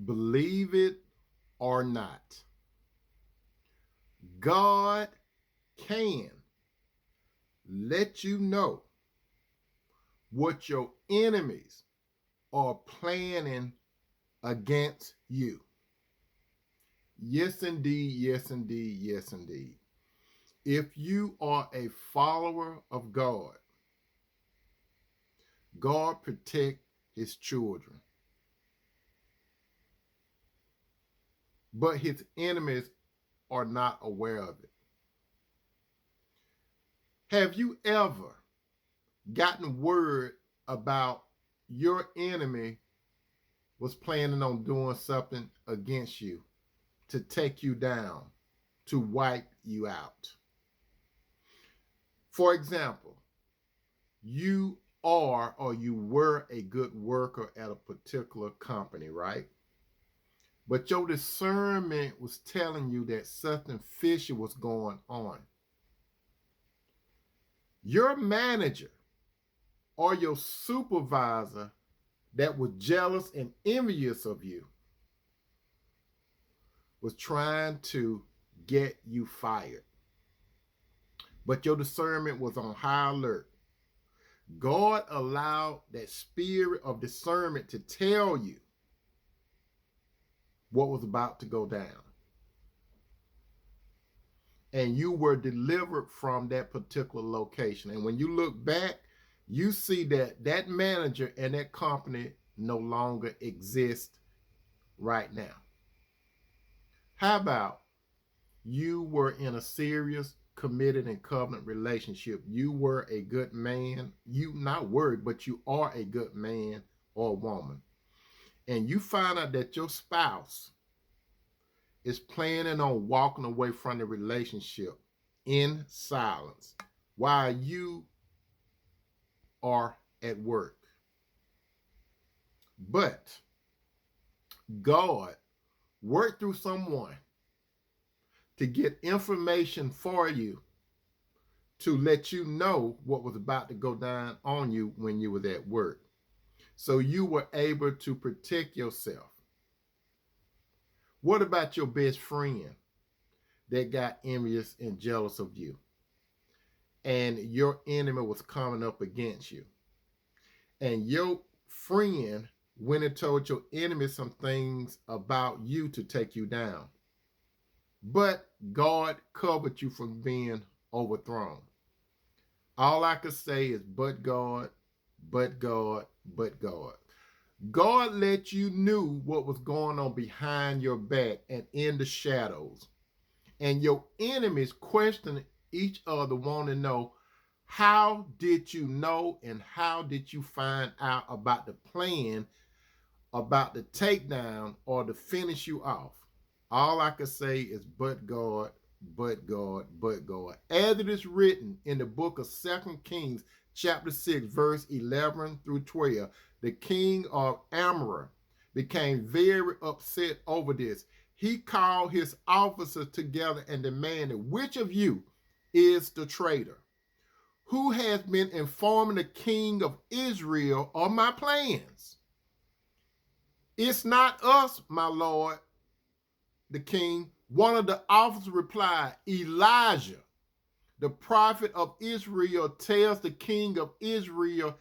Believe it or not, God can let you know what your enemies are planning against you. Yes, indeed. Yes, indeed. Yes, indeed. If you are a follower of God, God protect his children. But his enemies are not aware of it. Have you ever gotten word about your enemy was planning on doing something against you to take you down, to wipe you out? For example, you are or you were a good worker at a particular company, right? But your discernment was telling you that something fishy was going on. Your manager or your supervisor that was jealous and envious of you was trying to get you fired. But your discernment was on high alert. God allowed that spirit of discernment to tell you what was about to go down. And you were delivered from that particular location. And when you look back, you see that that manager and that company no longer exist right now. How about you were in a serious, committed, and covenant relationship? You were a good man. You not word, but you are a good man or woman. And you find out that your spouse is planning on walking away from the relationship in silence while you are at work. But God worked through someone to get information for you to let you know what was about to go down on you when you were at work. So you were able to protect yourself. What about your best friend that got envious and jealous of you? And your enemy was coming up against you. And your friend went and told your enemy some things about you to take you down. But God covered you from being overthrown. All I could say is, but God, but God, but God. God let you knew what was going on behind your back and in the shadows. And your enemies questioning each other, want to know, how did you know and how did you find out about the plan, about the takedown or to finish you off? All I could say is, but God, but God, but God. As it is written in the book of 2 Kings, chapter 6, verse 11 through 12, the king of Ammon became very upset over this. He called his officers together and demanded, which of you is the traitor? Who has been informing the king of Israel of my plans? It's not us, my lord, the king. One of the officers replied, Elijah, the prophet of Israel, tells the king of Israel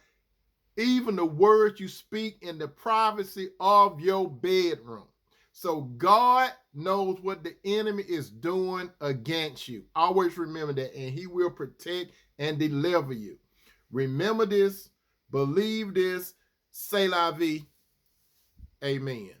even the words you speak in the privacy of your bedroom. So God knows what the enemy is doing against you. Always remember that, and he will protect and deliver you. Remember this, believe this, say la vie, amen.